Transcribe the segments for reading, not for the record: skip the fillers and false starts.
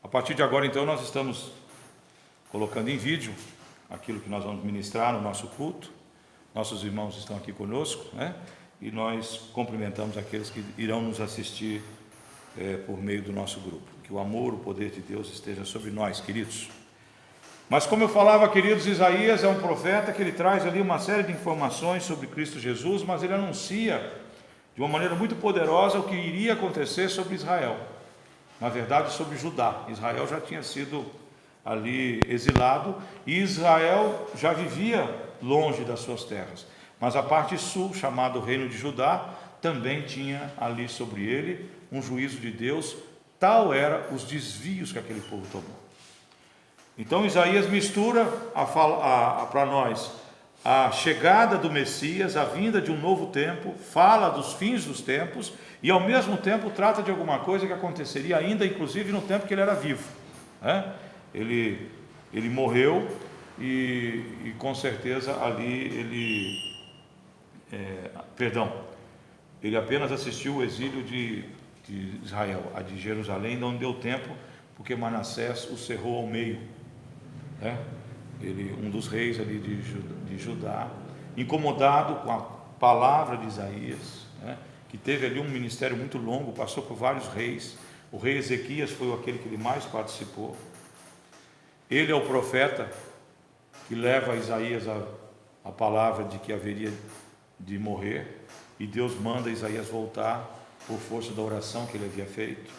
A partir de agora, então, nós estamos colocando em vídeo aquilo que nós vamos ministrar no nosso culto. Nossos irmãos estão aqui conosco, né? E nós cumprimentamos aqueles que irão nos assistir por meio do nosso grupo. Que o amor, o poder de Deus esteja sobre nós, queridos. Mas como eu falava, queridos, Isaías é um profeta que ele traz ali uma série de informações sobre Cristo Jesus, mas ele anuncia de uma maneira muito poderosa o que iria acontecer sobre Israel. Na verdade, sobre Judá. Israel já tinha sido ali exilado e Israel já vivia longe das suas terras. Mas a parte sul, chamada Reino de Judá, também tinha ali sobre ele um juízo de Deus. Tal era os desvios que aquele povo tomou. Então Isaías mistura para nós a chegada do Messias, a vinda de um novo tempo, fala dos fins dos tempos e ao mesmo tempo trata de alguma coisa que aconteceria ainda, inclusive no tempo que ele era vivo, né? Ele morreu e com certeza ali ele apenas assistiu o exílio de Israel, a de Jerusalém, não deu tempo, porque Manassés o cerrou ao meio, né? Ele, um dos reis ali de Judá, incomodado com a palavra de Isaías, né? Que teve ali um ministério muito longo, passou por vários reis. O rei Ezequias foi aquele que ele mais participou. Ele é o profeta que leva a Isaías a palavra de que haveria de morrer, e Deus manda Isaías voltar por força da oração que ele havia feito.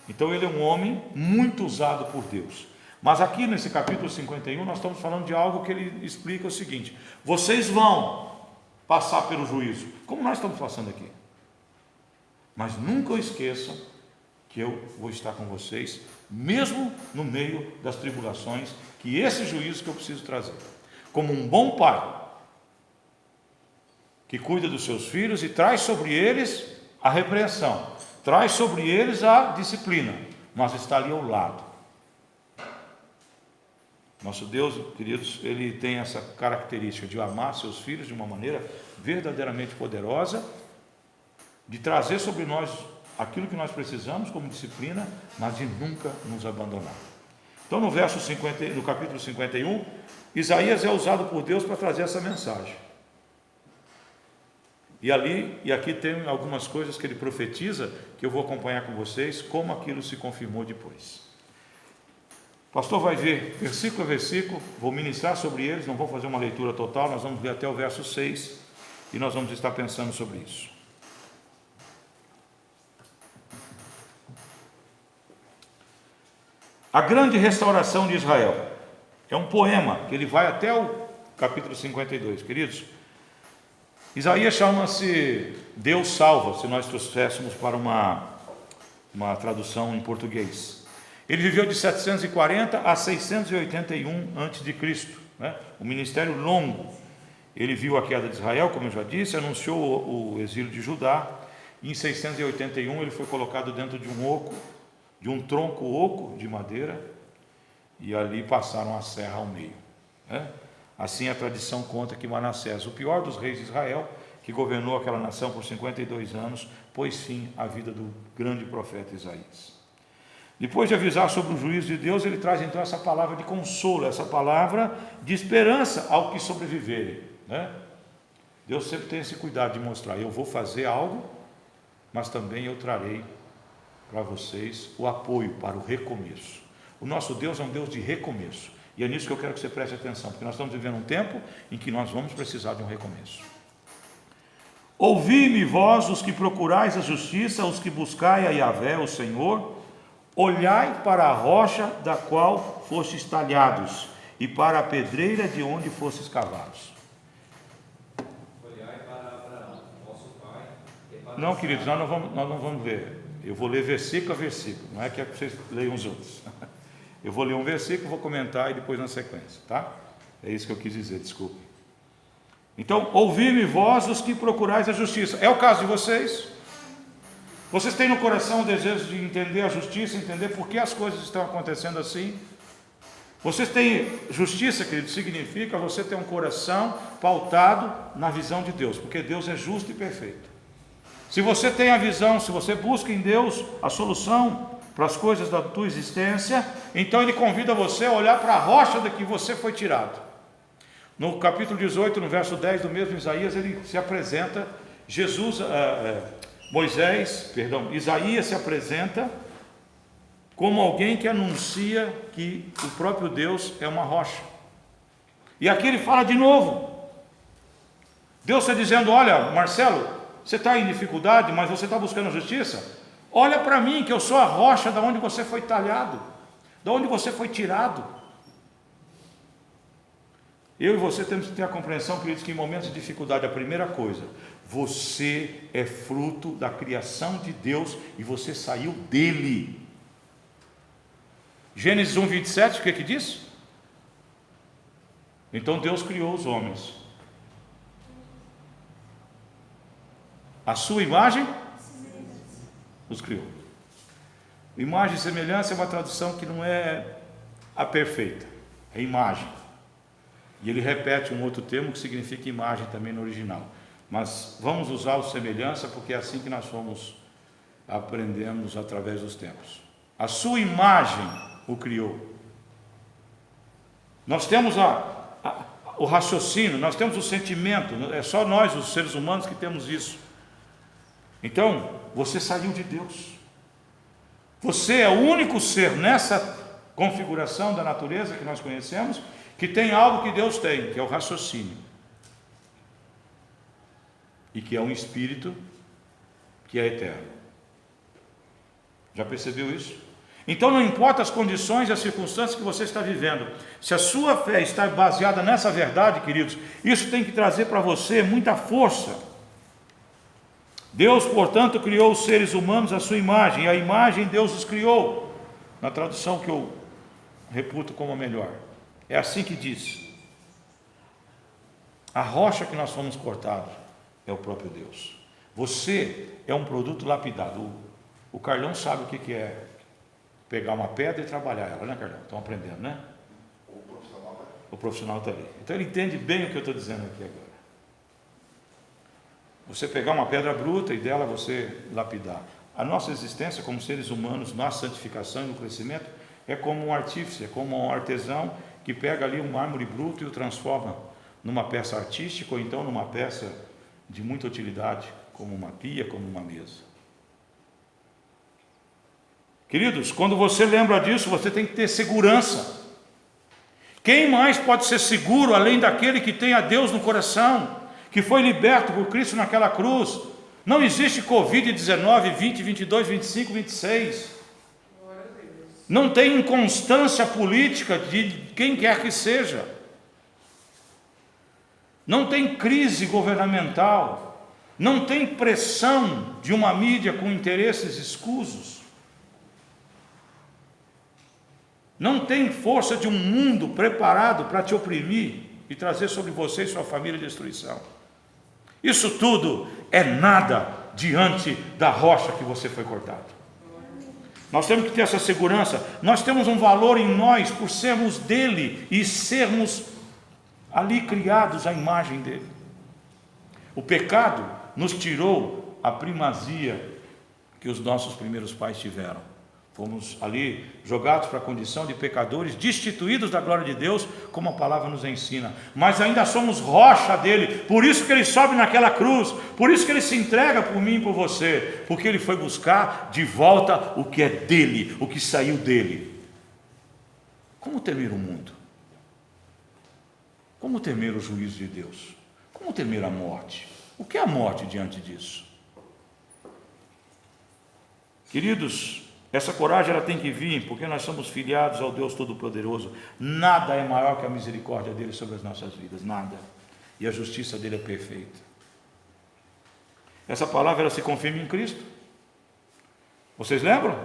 Então ele é um homem muito usado por Deus. Mas aqui nesse capítulo 51 nós estamos falando de algo que ele explica o seguinte: vocês vão passar pelo juízo, como nós estamos passando aqui, mas nunca esqueçam que eu vou estar com vocês, mesmo no meio das tribulações, que esse juízo que eu preciso trazer, como um bom pai, que cuida dos seus filhos e traz sobre eles a repreensão, traz sobre eles a disciplina, mas está ali ao lado. Nosso Deus, queridos, ele tem essa característica de amar seus filhos de uma maneira verdadeiramente poderosa, de trazer sobre nós aquilo que nós precisamos como disciplina, mas de nunca nos abandonar. Então no capítulo 51, Isaías é usado por Deus para trazer essa mensagem. E aqui tem algumas coisas que ele profetiza, que eu vou acompanhar com vocês, como aquilo se confirmou depois. O pastor vai ver versículo a versículo, vou ministrar sobre eles, não vou fazer uma leitura total, nós vamos ver até o verso 6, e nós vamos estar pensando sobre isso. A grande restauração de Israel. É um poema, que ele vai até o capítulo 52, queridos. Isaías chama-se Deus Salva, se nós trouxéssemos para uma tradução em português. Ele viveu de 740 a 681 a.C., né? Um ministério longo. Ele viu a queda de Israel, como eu já disse, anunciou o exílio de Judá, e em 681 ele foi colocado dentro de um tronco oco de madeira, e ali passaram a serra ao meio, né? Assim a tradição conta que Manassés, o pior dos reis de Israel, que governou aquela nação por 52 anos, pôs fim à vida do grande profeta Isaías. Depois de avisar sobre o juízo de Deus, ele traz então essa palavra de consolo, essa palavra de esperança ao que sobreviverem, né? Deus sempre tem esse cuidado de mostrar: eu vou fazer algo, mas também eu trarei para vocês o apoio para o recomeço. O nosso Deus é um Deus de recomeço, e é nisso que eu quero que você preste atenção, porque nós estamos vivendo um tempo em que nós vamos precisar de um recomeço. Ouvi-me vós, os que procurais a justiça, os que buscai a Yahvé, o Senhor. Olhai para a rocha da qual fostes talhados, e para a pedreira de onde fostes cavados. Olhai para Abraão, vosso pai. Não, queridos, nós não vamos ler. Eu vou ler versículo a versículo, não é que vocês leiam os outros. Eu vou ler um versículo, vou comentar e depois na sequência, tá? É isso que eu quis dizer, desculpe. Então, ouvi-me vós, os que procurais a justiça. É o caso de vocês? Vocês têm no coração o desejo de entender a justiça, entender por que as coisas estão acontecendo assim? Vocês têm justiça, querido, significa você ter um coração pautado na visão de Deus, porque Deus é justo e perfeito. Se você tem a visão, se você busca em Deus a solução para as coisas da tua existência, então ele convida você a olhar para a rocha da que você foi tirado. No capítulo 18, no verso 10 do mesmo Isaías, ele se apresenta, Isaías se apresenta como alguém que anuncia que o próprio Deus é uma rocha. E aqui ele fala de novo, Deus está dizendo: olha, Marcelo, você está em dificuldade, mas você está buscando justiça? Olha para mim, que eu sou a rocha da onde você foi talhado, da onde você foi tirado. Eu e você temos que ter a compreensão, queridos, que em momentos de dificuldade, a primeira coisa, você é fruto da criação de Deus e você saiu dele. Gênesis 1, 27, o que diz? Então Deus criou os homens a sua imagem, os criou. Imagem e semelhança é uma tradução que não é a perfeita, é imagem. E ele repete um outro termo que significa imagem também no original. Mas vamos usar o semelhança, porque é assim que nós aprendemos através dos tempos. A sua imagem o criou. Nós temos o raciocínio, nós temos o sentimento, é só nós, os seres humanos, que temos isso. Então, você saiu de Deus. Você é o único ser nessa configuração da natureza que nós conhecemos que tem algo que Deus tem, que é o raciocínio. E que é um espírito que é eterno. Já percebeu isso? Então não importa as condições e as circunstâncias que você está vivendo, se a sua fé está baseada nessa verdade, queridos, isso tem que trazer para você muita força. Deus, portanto, criou os seres humanos à sua imagem, e a imagem Deus os criou, na tradução que eu reputo como a melhor. É assim que diz: a rocha que nós fomos cortados é o próprio Deus. Você é um produto lapidado. O Carlão sabe o que é pegar uma pedra e trabalhar ela, né, Carlão? Estão aprendendo, né? O profissional está ali. Então ele entende bem o que eu estou dizendo aqui agora. Você pegar uma pedra bruta e dela você lapidar. A nossa existência como seres humanos, nossa santificação e no crescimento, é como um artífice, é como um artesão que pega ali um mármore bruto e o transforma numa peça artística, ou então numa peça de muita utilidade, como uma pia, como uma mesa. Queridos, quando você lembra disso, você tem que ter segurança. Quem mais pode ser seguro além daquele que tem a Deus no coração, que foi liberto por Cristo naquela cruz? Não existe Covid-19, 20, 22, 25, 26. Não tem inconstância política de quem quer que seja. Não tem crise governamental. Não tem pressão de uma mídia com interesses escusos. Não tem força de um mundo preparado para te oprimir e trazer sobre você e sua família destruição. Isso tudo é nada diante da rocha que você foi cortado. Nós temos que ter essa segurança. Nós temos um valor em nós por sermos dele e sermos ali criados à imagem dele. O pecado nos tirou a primazia que os nossos primeiros pais tiveram. Fomos ali jogados para a condição de pecadores, destituídos da glória de Deus, como a palavra nos ensina. Mas ainda somos rocha dele, por isso que ele sobe naquela cruz, por isso que ele se entrega por mim e por você, porque ele foi buscar de volta o que é dele, o que saiu dele. Como temer o mundo? Como temer o juízo de Deus? Como temer a morte? O que é a morte diante disso? Queridos, essa coragem ela tem que vir, porque nós somos filiados ao Deus Todo-Poderoso. Nada é maior que a misericórdia dele sobre as nossas vidas, nada. E a justiça dele é perfeita. Essa palavra ela se confirma em Cristo. Vocês lembram?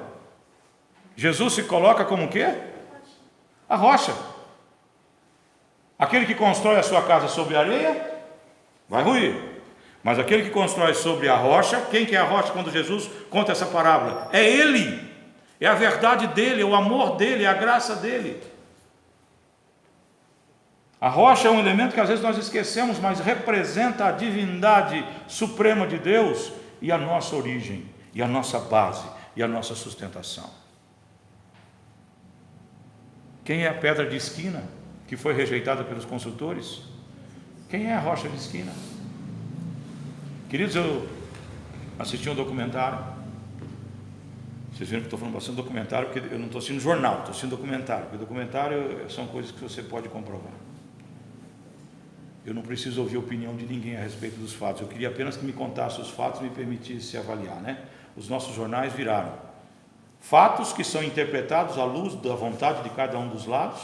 Jesus se coloca como o quê? A rocha. Aquele que constrói a sua casa sobre a areia, vai ruir. Mas aquele que constrói sobre a rocha, quem que é a rocha quando Jesus conta essa parábola? É Ele. É a verdade dele, é o amor dele, é a graça dele. A rocha é um elemento que às vezes nós esquecemos, mas representa a divindade suprema de Deus e a nossa origem, e a nossa base, e a nossa sustentação. Quem é a pedra de esquina que foi rejeitada pelos construtores? Quem é a rocha de esquina? Queridos, eu assisti um documentário. Vocês viram que eu estou falando bastante documentário, porque eu não estou assistindo jornal, estou assistindo documentário. Porque documentário são coisas que você pode comprovar. Eu não preciso ouvir a opinião de ninguém a respeito dos fatos. Eu queria apenas que me contasse os fatos e me permitisse avaliar, né? Os nossos jornais viraram fatos que são interpretados à luz da vontade de cada um dos lados,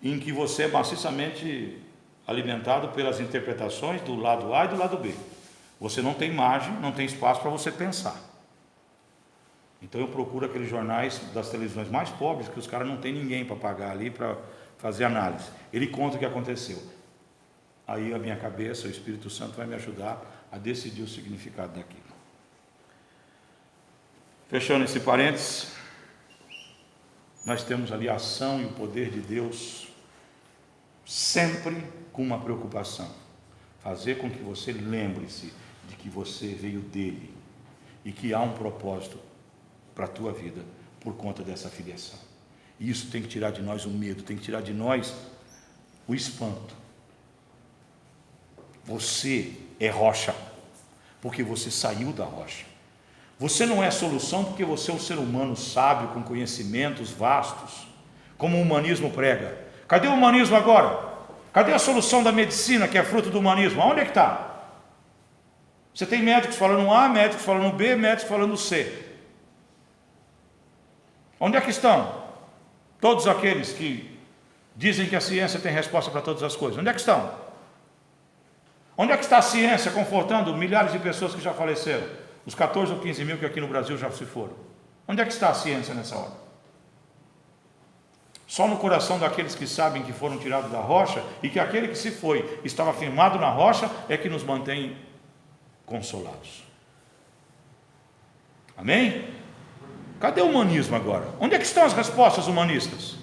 em que você é maciçamente alimentado pelas interpretações do lado A e do lado B. Você não tem margem, não tem espaço para você pensar. Então eu procuro aqueles jornais das televisões mais pobres, que os caras não tem ninguém para pagar ali para fazer análise. Ele conta o que aconteceu. Aí a minha cabeça, o Espírito Santo vai me ajudar a decidir o significado daquilo. Fechando esse parênteses, nós temos ali a ação e o poder de Deus sempre com uma preocupação: fazer com que você lembre-se de que você veio dele e que há um propósito para a tua vida por conta dessa filiação. E isso tem que tirar de nós o medo, tem que tirar de nós o espanto. Você é rocha, porque você saiu da rocha. Você não é solução porque você é um ser humano sábio, com conhecimentos vastos, como o humanismo prega. Cadê o humanismo agora? Cadê a solução da medicina, que é fruto do humanismo? Onde é que está? Você tem médicos falando A, médicos falando B, médicos falando C. Onde é que estão todos aqueles que dizem que a ciência tem resposta para todas as coisas? Onde é que estão? Onde é que está a ciência confortando milhares de pessoas que já faleceram? Os 14 ou 15 mil que aqui no Brasil já se foram. Onde é que está a ciência nessa hora? Só no coração daqueles que sabem que foram tirados da rocha e que aquele que se foi estava firmado na rocha é que nos mantém consolados. Amém? Cadê o humanismo agora? Onde é que estão as respostas humanistas?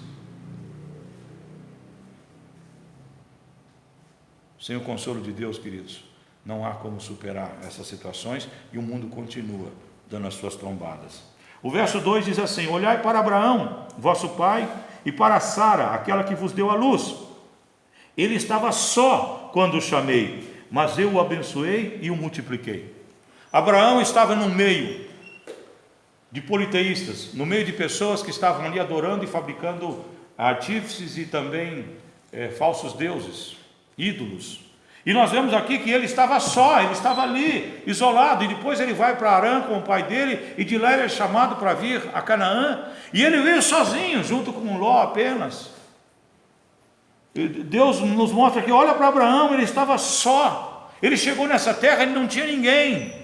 Sem o consolo de Deus, queridos, não há como superar essas situações e o mundo continua dando as suas trombadas. O verso 2 diz assim: olhai para Abraão, vosso pai, e para Sara, aquela que vos deu a luz. Ele estava só quando o chamei, mas eu o abençoei e o multipliquei. Abraão estava no meio de politeístas, no meio de pessoas que estavam ali adorando e fabricando artífices e também falsos deuses, ídolos. E nós vemos aqui que ele estava só, ele estava ali, isolado, e depois ele vai para Harã com o pai dele, e de lá ele é chamado para vir a Canaã, e ele veio sozinho, junto com Ló apenas. E Deus nos mostra que, olha para Abraão, ele estava só, ele chegou nessa terra, ele não tinha ninguém.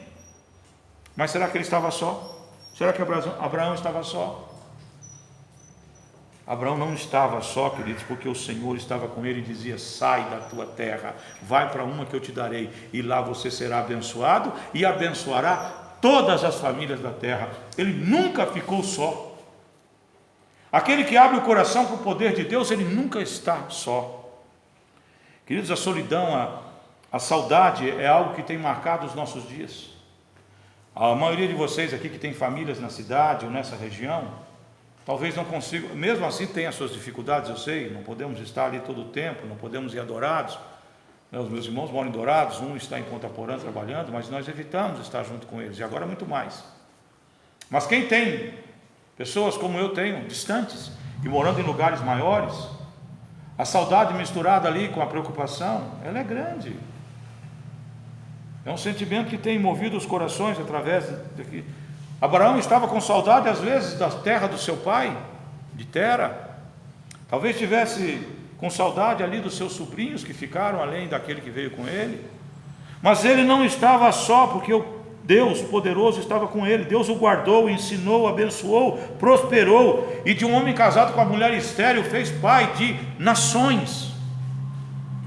Mas será que ele estava só? Será que Abraão estava só? Abraão não estava só, queridos, porque o Senhor estava com ele e dizia: sai da tua terra, vai para uma que eu te darei, e lá você será abençoado e abençoará todas as famílias da terra. Ele nunca ficou só. Aquele que abre o coração para o poder de Deus, ele nunca está só. Queridos, a solidão, a saudade é algo que tem marcado os nossos dias. A maioria de vocês aqui que tem famílias na cidade ou nessa região, talvez não consiga, mesmo assim tem as suas dificuldades, eu sei, não podemos estar ali todo o tempo, não podemos ir a Dourados. Os meus irmãos moram em Dourados, um está em Ponta Porã trabalhando, mas nós evitamos estar junto com eles, e agora muito mais. Mas quem tem pessoas como eu tenho, distantes, e morando em lugares maiores, a saudade misturada ali com a preocupação, ela é grande. É um sentimento que tem movido os corações através daqui. Abraão estava com saudade às vezes da terra do seu pai, de Tera. Talvez tivesse com saudade ali dos seus sobrinhos que ficaram além daquele que veio com ele. Mas ele não estava só, porque o Deus poderoso estava com ele. Deus o guardou, ensinou, abençoou, prosperou, e de um homem casado com a mulher estéril fez pai de nações.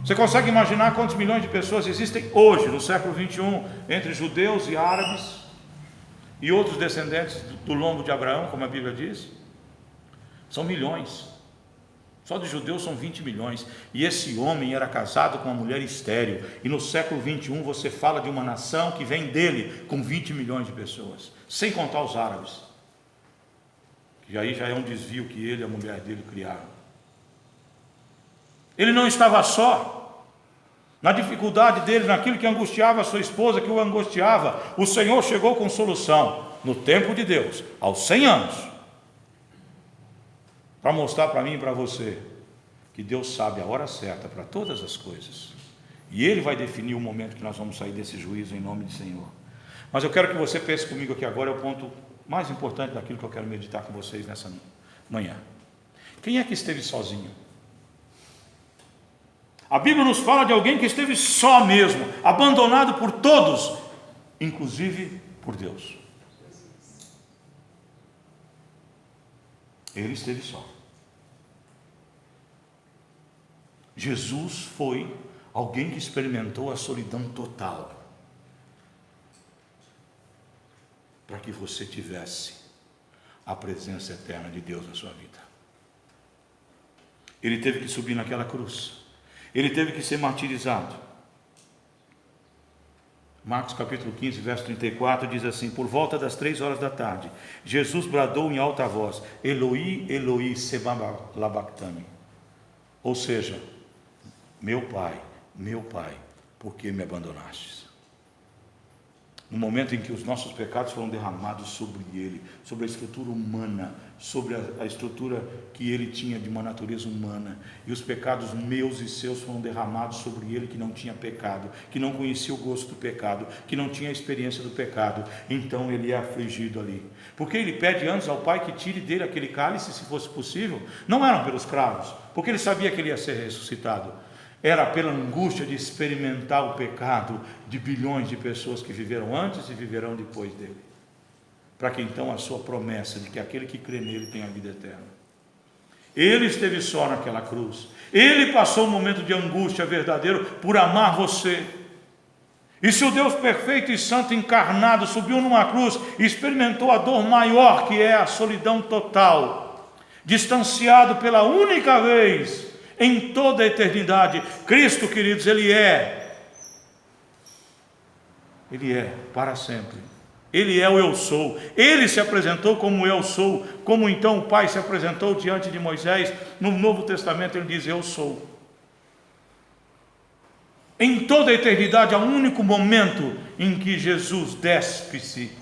Você consegue imaginar quantos milhões de pessoas existem hoje, no século 21, entre judeus e árabes e outros descendentes do lombo de Abraão, como a Bíblia diz? São milhões. Só de judeus são 20 milhões. E esse homem era casado com uma mulher estéril. E no século 21 você fala de uma nação que vem dele com 20 milhões de pessoas, sem contar os árabes, E aí já é um desvio que ele e a mulher dele criaram. Ele não estava só. Na dificuldade dele, naquilo que angustiava a sua esposa, que o angustiava, o Senhor chegou com solução, no tempo de Deus, aos 100 anos, para mostrar para mim e para você, que Deus sabe a hora certa para todas as coisas, e Ele vai definir o momento que nós vamos sair desse juízo em nome do Senhor. Mas eu quero que você pense comigo aqui agora, é o ponto mais importante daquilo que eu quero meditar com vocês nessa manhã. Quem é que esteve sozinho? A Bíblia nos fala de alguém que esteve só mesmo, abandonado por todos, inclusive por Deus. Ele esteve só. Jesus foi alguém que experimentou a solidão total, para que você tivesse a presença eterna de Deus na sua vida. Ele teve que subir naquela cruz. Ele teve que ser martirizado. Marcos capítulo 15, verso 34 diz assim: por volta das 3 horas da tarde, Jesus bradou em alta voz: Eloi, Eloi, lama sabachthani. Ou seja, meu Pai, por que me abandonastes? No momento em que os nossos pecados foram derramados sobre ele, sobre a estrutura humana, sobre a estrutura que ele tinha de uma natureza humana, e os pecados meus e seus foram derramados sobre ele, que não tinha pecado, que não conhecia o gosto do pecado, que não tinha a experiência do pecado, então ele é afligido ali, porque ele pede antes ao Pai que tire dele aquele cálice, se fosse possível. Não eram pelos cravos, porque ele sabia que ele ia ser ressuscitado, era pela angústia de experimentar o pecado de bilhões de pessoas que viveram antes e viverão depois dele, para que então a sua promessa de que aquele que crê nele tem a vida eterna. Ele esteve só naquela cruz, ele passou um momento de angústia verdadeiro por amar você. E se o Deus perfeito e santo encarnado subiu numa cruz e experimentou a dor maior, que é a solidão total, distanciado pela única vez em toda a eternidade, Cristo, queridos, Ele é para sempre. Ele é o eu sou. Ele se apresentou como eu sou, como então o Pai se apresentou diante de Moisés. No Novo Testamento ele diz: eu sou. Em toda a eternidade há um único momento em que Jesus despe-se,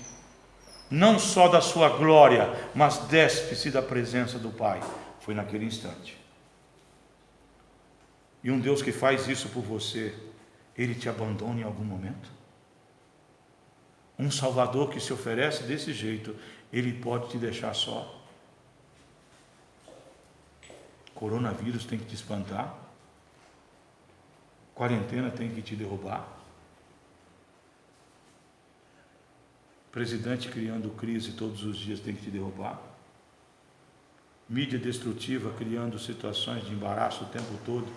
não só da sua glória, mas despe-se da presença do Pai. Foi naquele instante. E um Deus que faz isso por você, Ele te abandona em algum momento? Um Salvador que se oferece desse jeito, Ele pode te deixar só? Coronavírus tem que te espantar? Quarentena tem que te derrubar? Presidente criando crise todos os dias tem que te derrubar? Mídia destrutiva criando situações de embaraço o tempo todo,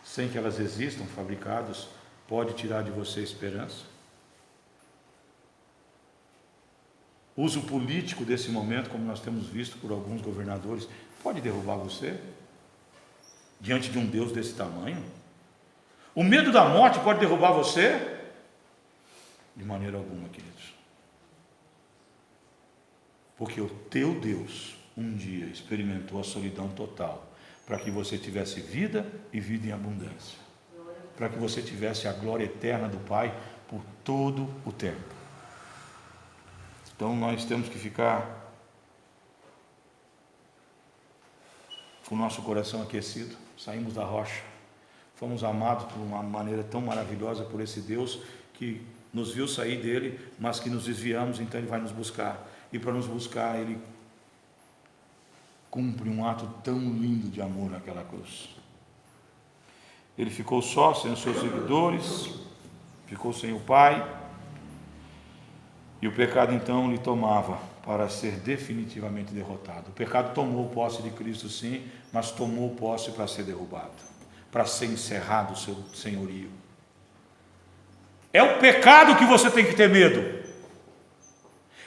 sem que elas existam, fabricados, pode tirar de você a esperança? Uso político desse momento, como nós temos visto por alguns governadores, pode derrubar você? Diante de um Deus desse tamanho? O medo da morte pode derrubar você? De maneira alguma, queridos. Porque o teu Deus um dia experimentou a solidão total, para que você tivesse vida e vida em abundância, para que você tivesse a glória eterna do Pai por todo o tempo. Então nós temos que ficar com o nosso coração aquecido. Saímos da rocha, fomos amados por uma maneira tão maravilhosa por esse Deus que nos viu sair dele, mas que nos desviamos, então Ele vai nos buscar, e para nos buscar Ele cumpre um ato tão lindo de amor naquela cruz. Ele ficou só, sem os seus seguidores, ficou sem o Pai, e o pecado então lhe tomava para ser definitivamente derrotado. O pecado tomou posse de Cristo, sim, mas tomou posse para ser derrubado, para ser encerrado o seu senhorio. É o pecado que você tem que ter medo,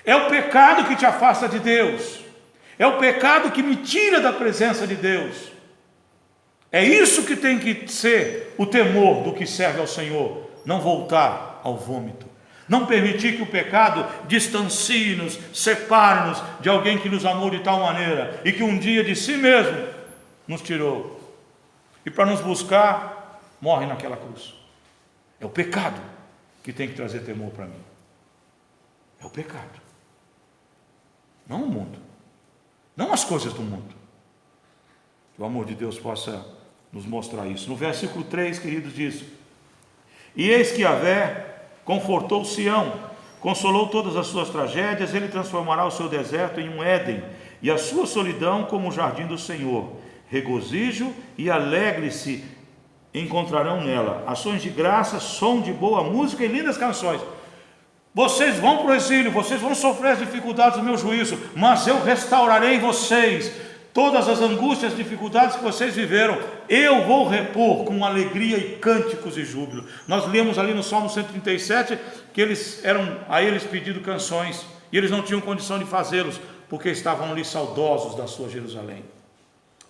é o pecado que te afasta de Deus, é o pecado que me tira da presença de Deus. É isso que tem que ser o temor do que serve ao Senhor, não voltar ao vômito, Não permitir que o pecado distancie-nos, separe-nos de alguém que nos amou de tal maneira e que um dia de si mesmo nos tirou. E para nos buscar, morre naquela cruz. É o pecado que tem que trazer temor para mim. É o pecado. Não o mundo. Não as coisas do mundo. Que o amor de Deus possa nos mostrar isso. No versículo 3, queridos, diz: e eis que Yahvé confortou Sião, consolou todas as suas tragédias, ele transformará o seu deserto em um Éden, e a sua solidão como o jardim do Senhor. Regozijo e alegre-se encontrarão nela, ações de graça, som de boa música e lindas canções. Vocês vão para o exílio, vocês vão sofrer as dificuldades do meu juízo, mas eu restaurarei vocês. Todas as angústias e dificuldades que vocês viveram, eu vou repor com alegria e cânticos e júbilo. Nós lemos ali no Salmo 137 que a eles pedido canções, e eles não tinham condição de fazê-los, porque estavam ali saudosos da sua Jerusalém.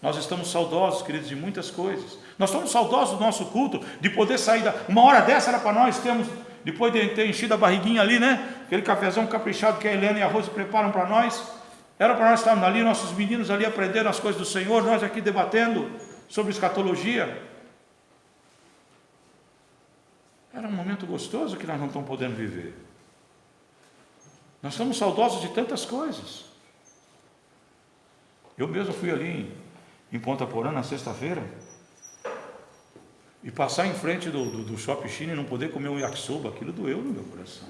Nós estamos saudosos, queridos, de muitas coisas. Nós estamos saudosos do nosso culto, de poder sair uma hora dessa era para nós termos, depois de ter enchido a barriguinha ali, né? Aquele cafezão caprichado que a Helena e a Rose preparam para nós. Era para nós estarmos ali, nossos meninos ali aprendendo as coisas do Senhor, nós aqui debatendo sobre escatologia. Era um momento gostoso que nós não estamos podendo viver. Nós estamos saudosos de tantas coisas. Eu mesmo fui ali em Ponta Porã na sexta-feira e passar em frente do Shopping China e não poder comer um yakisoba, aquilo doeu no meu coração.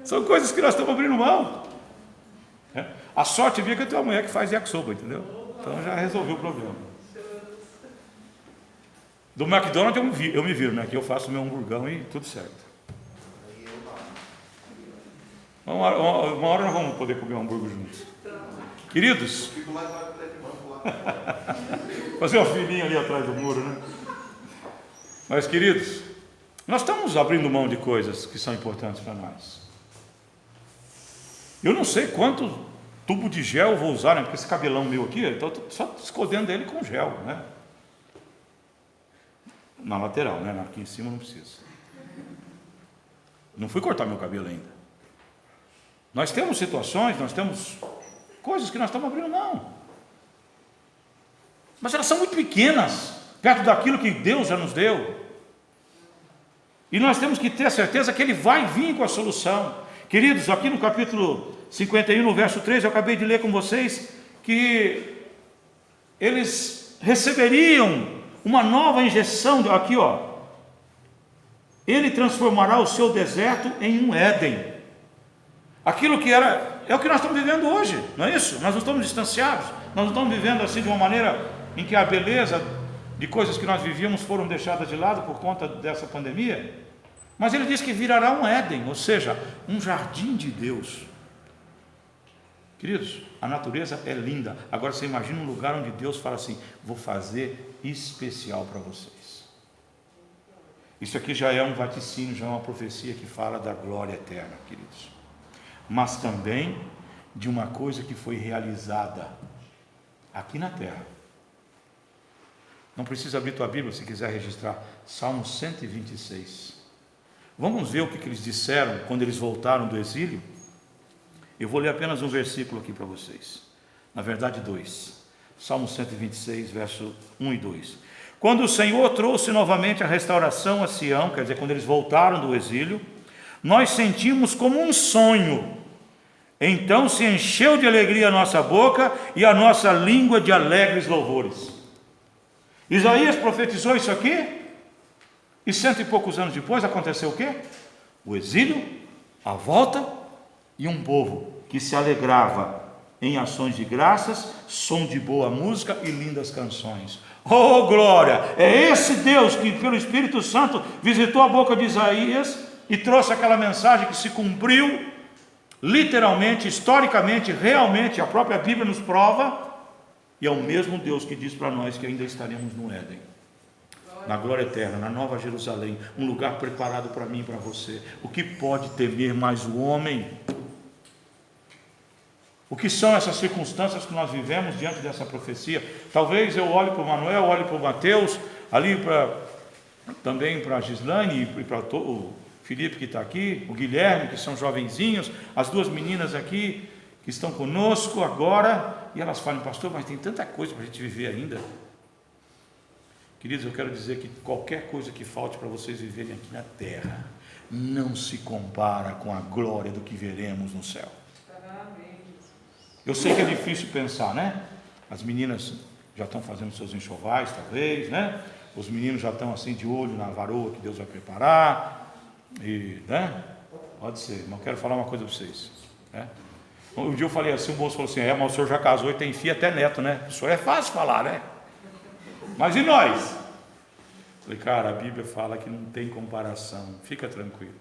São coisas que nós estamos abrindo mão. A sorte minha é que eu tenho uma mulher que faz yakisoba, entendeu? Então já resolveu o problema. Do McDonald's eu me viro, né? Que eu faço meu hamburgão e tudo certo. Uma hora nós vamos poder comer um hambúrguer juntos. Queridos, fazer uma filinha ali atrás do muro, né? Mas, queridos, nós estamos abrindo mão de coisas que são importantes para nós. Eu não sei quanto tubo de gel eu vou usar, né? Porque esse cabelão meu aqui, então eu estou só escondendo ele com gel, né? Na lateral, né? Aqui em cima não precisa. Não fui cortar meu cabelo ainda. Nós temos situações, nós temos coisas que nós estamos abrindo mão. Mas elas são muito pequenas, perto daquilo que Deus já nos deu. E nós temos que ter a certeza que Ele vai vir com a solução. Queridos, aqui no capítulo 51, no verso 3, eu acabei de ler com vocês que eles receberiam uma nova injeção, aqui ó, Ele transformará o seu deserto em um Éden. Aquilo que era, é o que nós estamos vivendo hoje, não é isso? Nós não estamos distanciados, nós não estamos vivendo assim de uma maneira em que a beleza de coisas que nós vivíamos foram deixadas de lado por conta dessa pandemia. Mas ele diz que virará um Éden, ou seja, um jardim de Deus. Queridos, a natureza é linda. Agora você imagina um lugar onde Deus fala assim: vou fazer especial para vocês. Isso aqui já é um vaticínio, já é uma profecia que fala da glória eterna, queridos. Mas também de uma coisa que foi realizada aqui na terra. Não precisa abrir tua Bíblia se quiser registrar. Salmo 126. Vamos ver o que eles disseram quando eles voltaram do exílio? Eu vou ler apenas um versículo aqui para vocês. Na verdade, 2. Salmo 126, verso 1 e 2. Quando o Senhor trouxe novamente a restauração a Sião, quer dizer, quando eles voltaram do exílio, nós sentimos como um sonho. Então se encheu de alegria a nossa boca e a nossa língua de alegres louvores. Isaías profetizou isso aqui, e 100 e poucos anos depois aconteceu o quê? O exílio, a volta e um povo que se alegrava em ações de graças, som de boa música e lindas canções. Oh glória! É esse Deus que pelo Espírito Santo visitou a boca de Isaías e trouxe aquela mensagem que se cumpriu literalmente, historicamente, realmente. A própria Bíblia nos prova. E é o mesmo Deus que diz para nós que ainda estaremos no Éden, na glória eterna, na Nova Jerusalém, um lugar preparado para mim e para você. O que pode temer mais o homem? O que são essas circunstâncias que nós vivemos diante dessa profecia? Talvez eu olhe para o Manuel, olhe para o Mateus, ali para também para a Gislane e para o Felipe que está aqui, o Guilherme, que são jovenzinhos, as duas meninas aqui que estão conosco agora, e elas falam, pastor, mas tem tanta coisa para a gente viver ainda. Queridos, eu quero dizer que qualquer coisa que falte para vocês viverem aqui na terra, não se compara com a glória do que veremos no céu. Eu sei que é difícil pensar, né? As meninas já estão fazendo seus enxovais, talvez, né? Os meninos já estão assim de olho na varoa que Deus vai preparar, e, né? Pode ser, mas eu quero falar uma coisa para vocês, né? Um dia eu falei assim, o moço falou assim, mas o senhor já casou e tem filho até neto, né? Isso é fácil falar, né? Mas e nós? Falei, cara, a Bíblia fala que não tem comparação, fica tranquilo.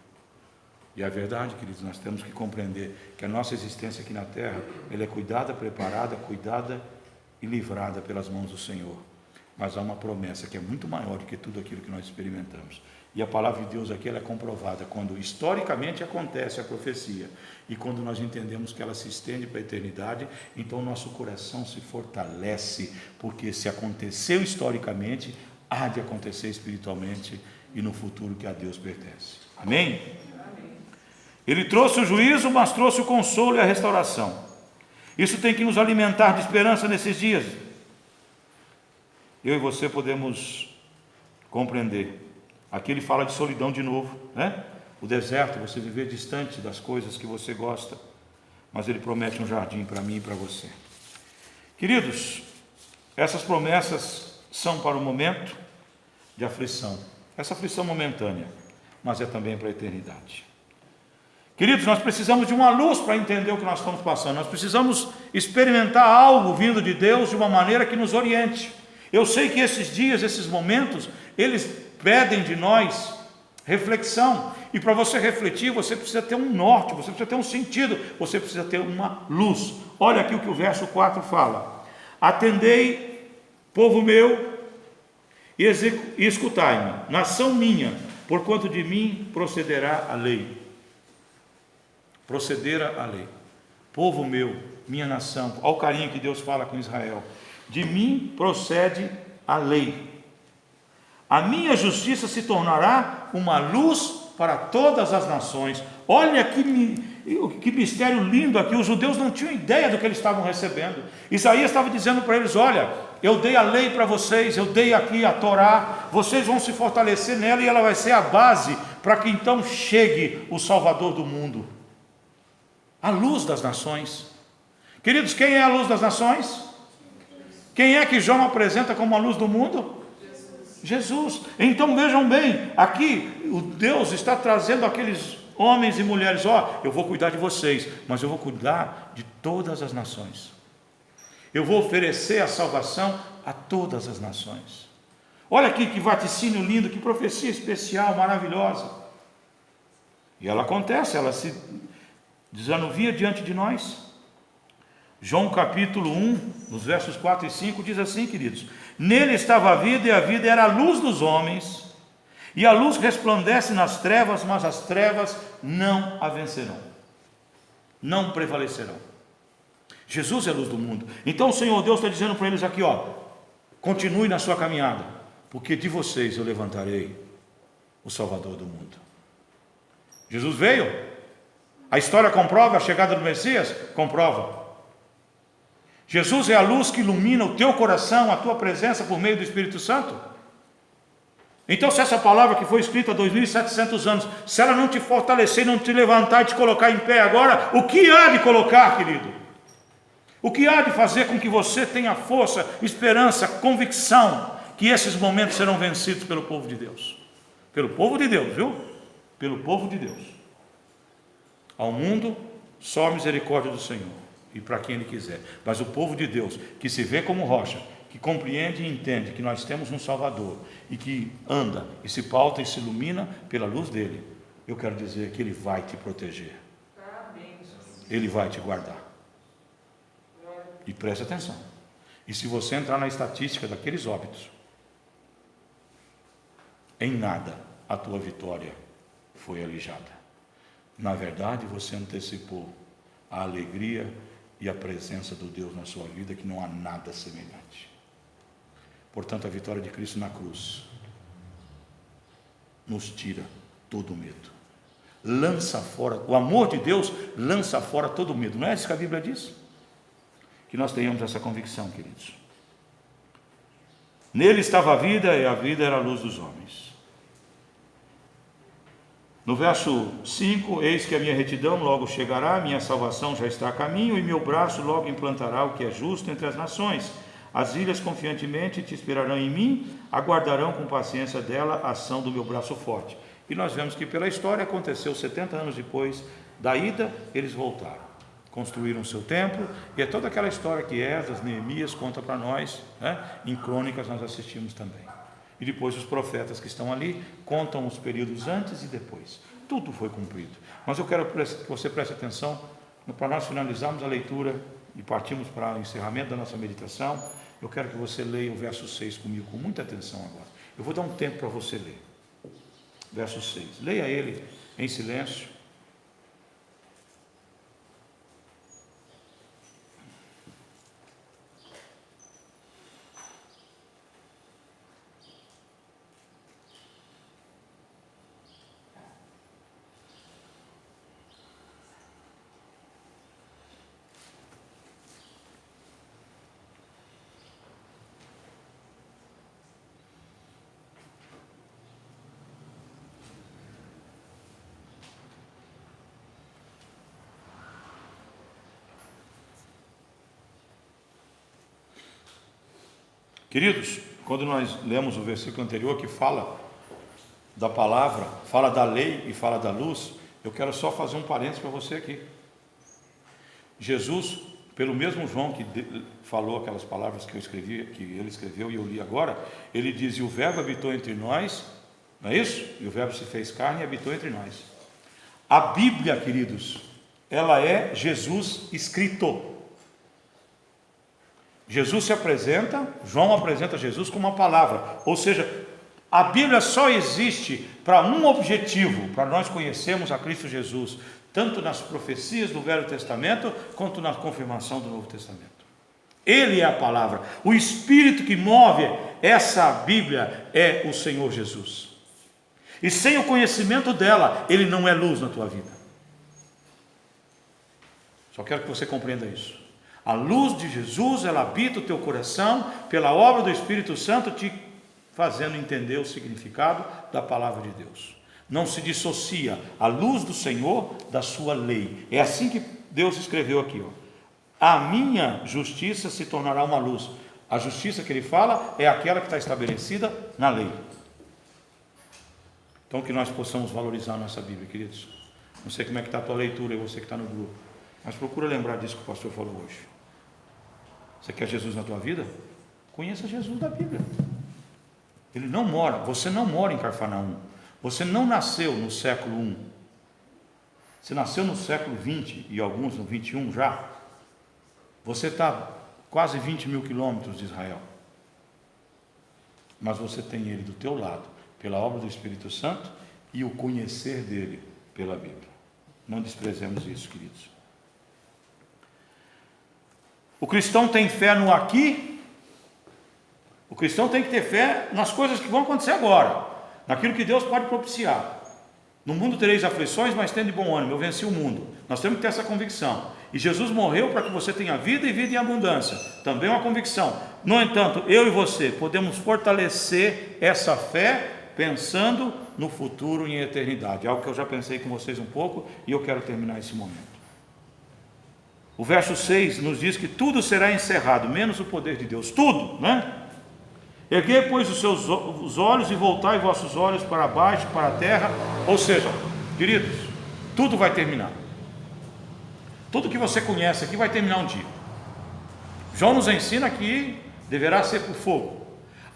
E a verdade, queridos, nós temos que compreender que a nossa existência aqui na terra, ela é cuidada, preparada, cuidada e livrada pelas mãos do Senhor. Mas há uma promessa que é muito maior do que tudo aquilo que nós experimentamos. E a palavra de Deus aqui, ela é comprovada quando historicamente acontece a profecia. E quando nós entendemos que ela se estende para a eternidade, então o nosso coração se fortalece, porque se aconteceu historicamente, há de acontecer espiritualmente e no futuro que a Deus pertence. Amém? Ele trouxe o juízo, mas trouxe o consolo e a restauração. Isso tem que nos alimentar de esperança nesses dias. Eu e você podemos compreender. Aqui ele fala de solidão de novo, né? O deserto, você viver distante das coisas que você gosta. Mas ele promete um jardim para mim e para você. Queridos, essas promessas são para o momento de aflição. Essa aflição momentânea, mas é também para a eternidade. Queridos, nós precisamos de uma luz para entender o que nós estamos passando. Nós precisamos experimentar algo vindo de Deus de uma maneira que nos oriente. Eu sei que esses dias, esses momentos, eles pedem de nós reflexão. E para você refletir, você precisa ter um norte, você precisa ter um sentido, você precisa ter uma luz. Olha aqui o que o verso 4 fala. Atendei, povo meu, e escutai-me, nação minha, porquanto de mim procederá a lei. Procederá a lei. Povo meu, minha nação, olha o carinho que Deus fala com Israel. De mim procede a lei. A minha justiça se tornará uma luz para todas as nações. Olha que mistério lindo aqui. Os judeus não tinham ideia do que eles estavam recebendo. Isaías estava dizendo para eles, olha, eu dei a lei para vocês, eu dei aqui a Torá, vocês vão se fortalecer nela e ela vai ser a base para que então chegue o Salvador do mundo. A luz das nações. Queridos, quem é a luz das nações? Quem é que João apresenta como a luz do mundo? Jesus. Então vejam bem, aqui o Deus está trazendo aqueles homens e mulheres, eu vou cuidar de vocês, mas eu vou cuidar de todas as nações. Eu vou oferecer a salvação a todas as nações. Olha aqui que vaticínio lindo, que profecia especial, maravilhosa. E ela acontece, ela se desanuvia diante de nós. João capítulo 1, nos versos 4 e 5, diz assim, queridos: nele estava a vida, e a vida era a luz dos homens, e a luz resplandece nas trevas, mas as trevas não a vencerão, não prevalecerão. Jesus é a luz do mundo. Então o Senhor Deus está dizendo para eles aqui, continue na sua caminhada, porque de vocês eu levantarei o Salvador do mundo. Jesus veio, a história comprova a chegada do Messias, comprova. Jesus é a luz que ilumina o teu coração, a tua presença por meio do Espírito Santo. Então, se essa palavra que foi escrita há 2.700 anos, se ela não te fortalecer, não te levantar e te colocar em pé agora, o que há de colocar, querido? O que há de fazer com que você tenha força, esperança, convicção, que esses momentos serão vencidos pelo povo de Deus? Pelo povo de Deus, viu? Pelo povo de Deus. Ao mundo, só a misericórdia do Senhor. E para quem Ele quiser. Mas o povo de Deus, que se vê como rocha, que compreende e entende que nós temos um Salvador, e que anda, e se pauta e se ilumina pela luz dEle, eu quero dizer que Ele vai te proteger. Ele vai te guardar. E preste atenção. E se você entrar na estatística daqueles óbitos, em nada a tua vitória foi alijada. Na verdade, você antecipou a alegria e a presença do Deus na sua vida, que não há nada semelhante. Portanto, a vitória de Cristo na cruz nos tira todo medo. Lança fora, o amor de Deus lança fora todo medo. Não é isso que a Bíblia diz? Que nós tenhamos essa convicção, queridos. Nele estava a vida, e a vida era a luz dos homens. No verso 5, eis que a minha retidão logo chegará, minha salvação já está a caminho, e meu braço logo implantará o que é justo entre as nações. As ilhas confiantemente te esperarão em mim, aguardarão com paciência dela a ação do meu braço forte. E nós vemos que pela história aconteceu 70 anos depois da ida, eles voltaram. Construíram o seu templo, e é toda aquela história que Esdras, Neemias conta para nós, né? Em Crônicas nós assistimos também. E depois os profetas que estão ali contam os períodos antes e depois. Tudo foi cumprido. Mas eu quero que você preste atenção, para nós finalizarmos a leitura e partirmos para o encerramento da nossa meditação, eu quero que você leia o verso 6 comigo, com muita atenção agora. Eu vou dar um tempo para você ler. Verso 6. Leia ele em silêncio. Queridos, quando nós lemos o versículo anterior que fala da palavra, fala da lei e fala da luz, eu quero só fazer um parênteses para você aqui. Jesus, pelo mesmo João que falou aquelas palavras que eu escrevi, que ele escreveu e eu li agora, ele diz: e o verbo habitou entre nós, não é isso? E o verbo se fez carne e habitou entre nós. A Bíblia, queridos, ela é Jesus escrito. Jesus se apresenta, João apresenta Jesus como uma palavra, ou seja, a Bíblia só existe para um objetivo, para nós conhecermos a Cristo Jesus, tanto nas profecias do Velho Testamento, quanto na confirmação do Novo Testamento. Ele é a palavra, o Espírito que move essa Bíblia é o Senhor Jesus, e sem o conhecimento dela, ele não é luz na tua vida. Só quero que você compreenda isso. A luz de Jesus, ela habita o teu coração, pela obra do Espírito Santo, te fazendo entender o significado da palavra de Deus. Não se dissocia a luz do Senhor da sua lei. É assim que Deus escreveu aqui, ó. A minha justiça se tornará uma luz. A justiça que ele fala é aquela que está estabelecida na lei. Então que nós possamos valorizar a nossa Bíblia, queridos. Não sei como é que está a tua leitura, e você que está no grupo, mas procura lembrar disso que o pastor falou hoje. Você quer Jesus na tua vida? Conheça Jesus da Bíblia. Ele não mora, você não mora em Cafarnaum. Você não nasceu no século I. Você nasceu no século XX e alguns no XXI já. Você está quase 20 mil quilômetros de Israel. Mas você tem ele do teu lado, pela obra do Espírito Santo e o conhecer dele pela Bíblia. Não desprezemos isso, queridos. O cristão tem fé no aqui. O cristão tem que ter fé nas coisas que vão acontecer agora, naquilo que Deus pode propiciar. No mundo tereis aflições, mas tende bom ânimo, eu venci o mundo. Nós temos que ter essa convicção. E Jesus morreu para que você tenha vida e vida em abundância. Também é uma convicção. No entanto, eu e você podemos fortalecer essa fé pensando no futuro e em eternidade. Algo que eu já pensei com vocês um pouco e eu quero terminar esse momento. O verso 6 nos diz que tudo será encerrado, menos o poder de Deus. Tudo, né? Erguei, pois, os olhos e voltai vossos olhos para baixo, para a terra. Ou seja, queridos, tudo vai terminar. Tudo que você conhece aqui vai terminar um dia. João nos ensina que deverá ser por fogo.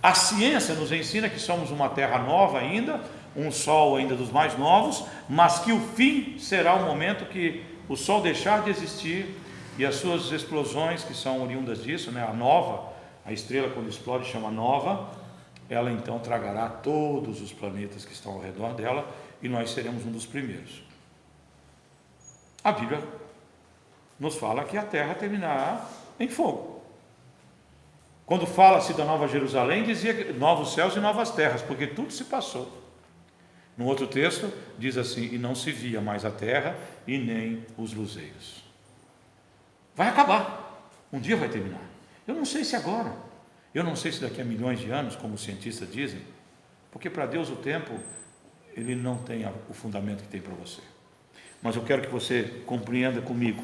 A ciência nos ensina que somos uma terra nova ainda, um sol ainda dos mais novos, mas que o fim será o momento que o sol deixar de existir e as suas explosões, que são oriundas disso, né? A nova, a estrela quando explode chama nova, ela então tragará todos os planetas que estão ao redor dela e nós seremos um dos primeiros. A Bíblia nos fala que a terra terminará em fogo. Quando fala-se da Nova Jerusalém, dizia que novos céus e novas terras, porque tudo se passou. No outro texto diz assim: e não se via mais a terra e nem os luzeiros. Vai acabar, um dia vai terminar. Eu não sei se agora, eu não sei se daqui a milhões de anos, como os cientistas dizem, porque para Deus o tempo, ele não tem o fundamento que tem para você. Mas eu quero que você compreenda comigo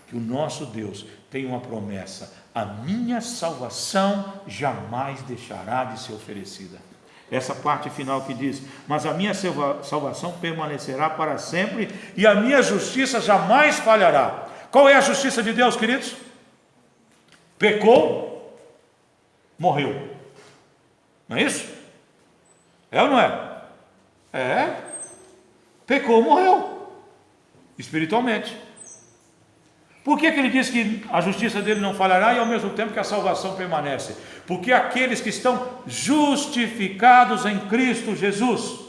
que o nosso Deus tem uma promessa: a minha salvação jamais deixará de ser oferecida. Essa parte final que diz: mas a minha salvação permanecerá para sempre e a minha justiça jamais falhará. Qual é a justiça de Deus, queridos? Pecou, morreu. Não é isso? É ou não é? É. Pecou, morreu. Espiritualmente. Por que ele diz que a justiça dele não falhará e ao mesmo tempo que a salvação permanece? Porque aqueles que estão justificados em Cristo Jesus,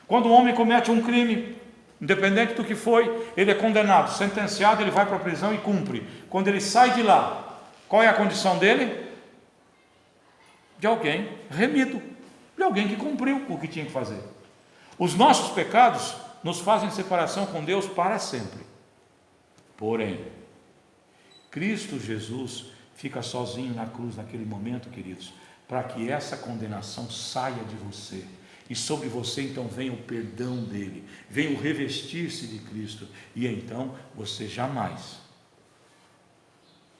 quando um homem comete um crime, independente do que foi, ele é condenado, sentenciado, ele vai para a prisão e cumpre. Quando ele sai de lá, qual é a condição dele? De alguém remido, de alguém que cumpriu o que tinha que fazer. Os nossos pecados nos fazem separação com Deus para sempre. Porém, Cristo Jesus fica sozinho na cruz naquele momento, queridos, para que essa condenação saia de você, e sobre você então venha o perdão dele, venha o revestir-se de Cristo, e então você jamais,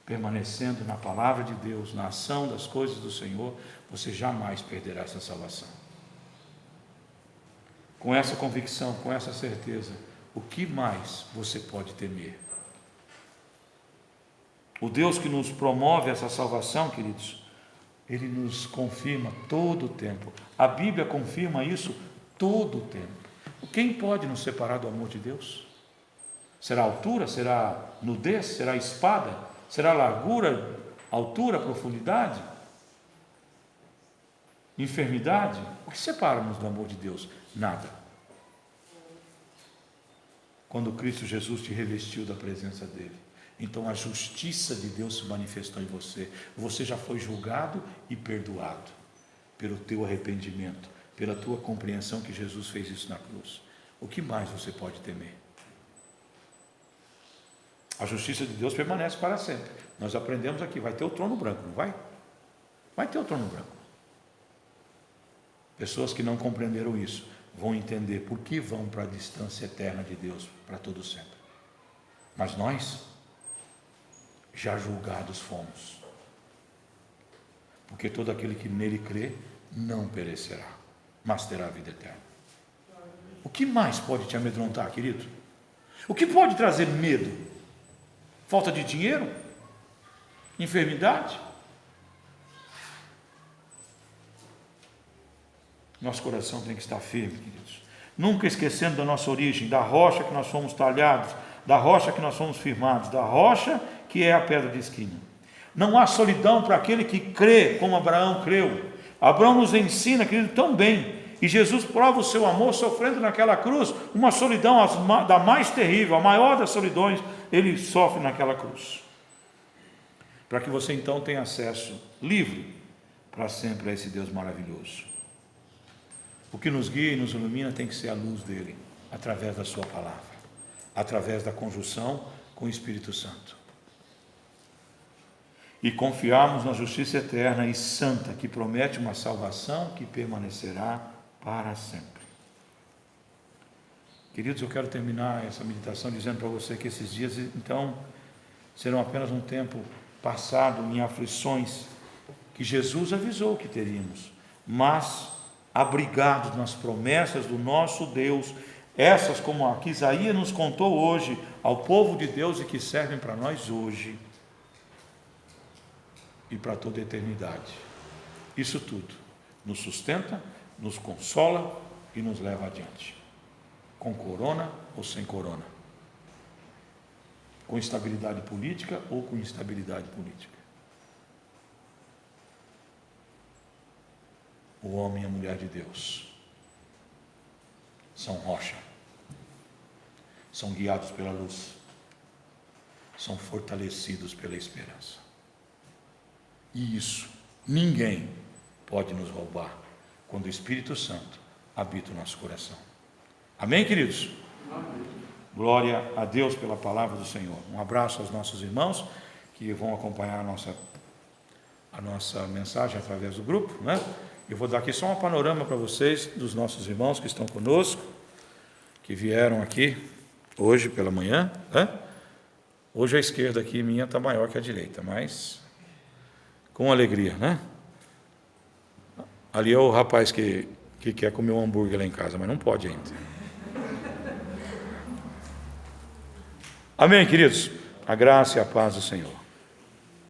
permanecendo na palavra de Deus, na ação das coisas do Senhor, você jamais perderá essa salvação. Com essa convicção, com essa certeza, o que mais você pode temer? O Deus que nos promove essa salvação, queridos, ele nos confirma todo o tempo. A Bíblia confirma isso todo o tempo. Quem pode nos separar do amor de Deus? Será altura? Será nudez? Será espada? Será largura, altura, profundidade? Enfermidade? O que separa-nos do amor de Deus? Nada. Quando Cristo Jesus te revestiu da presença dele, então a justiça de Deus se manifestou em você. Você já foi julgado e perdoado pelo teu arrependimento, pela tua compreensão que Jesus fez isso na cruz. O que mais você pode temer? A justiça de Deus permanece para sempre. Nós aprendemos aqui, vai ter o trono branco, não vai? Vai ter o trono branco. Pessoas que não compreenderam isso vão entender por que vão para a distância eterna de Deus para todo sempre. Mas nós já julgados fomos, porque todo aquele que nele crê não perecerá, mas terá a vida eterna. O que mais pode te amedrontar, querido? O que pode trazer medo? Falta de dinheiro? Enfermidade? Nosso coração tem que estar firme, queridos, nunca esquecendo da nossa origem, da rocha que nós fomos talhados, da rocha que nós fomos firmados, da rocha que é a pedra de esquina. Não há solidão para aquele que crê como Abraão creu. Abraão nos ensina, querido, tão bem, e Jesus prova o seu amor sofrendo naquela cruz, uma solidão da mais terrível, a maior das solidões, ele sofre naquela cruz, para que você então tenha acesso livre para sempre a esse Deus maravilhoso. O que nos guia e nos ilumina tem que ser a luz dele, através da sua palavra, através da conjunção com o Espírito Santo. E confiarmos na justiça eterna e santa, que promete uma salvação que permanecerá para sempre. Queridos, eu quero terminar essa meditação dizendo para você que esses dias, então, serão apenas um tempo passado em aflições, que Jesus avisou que teríamos, mas abrigados nas promessas do nosso Deus, essas como a que Isaías nos contou hoje, ao povo de Deus e que servem para nós hoje e para toda a eternidade. Isso tudo nos sustenta, nos consola e nos leva adiante, com corona ou sem corona, com estabilidade política ou com instabilidade política. O homem e a mulher de Deus são rocha, são guiados pela luz, são fortalecidos pela esperança. E isso ninguém pode nos roubar quando o Espírito Santo habita o nosso coração. Amém, queridos? Amém. Glória a Deus pela palavra do Senhor. Um abraço aos nossos irmãos que vão acompanhar a nossa mensagem através do grupo, né? Eu vou dar aqui só um panorama para vocês dos nossos irmãos que estão conosco, que vieram aqui hoje pela manhã, né? Hoje a esquerda aqui minha está maior que a direita, mas com alegria, né? Ali é o rapaz que quer comer um hambúrguer lá em casa, mas não pode ainda. Amém, queridos? A graça e a paz do Senhor.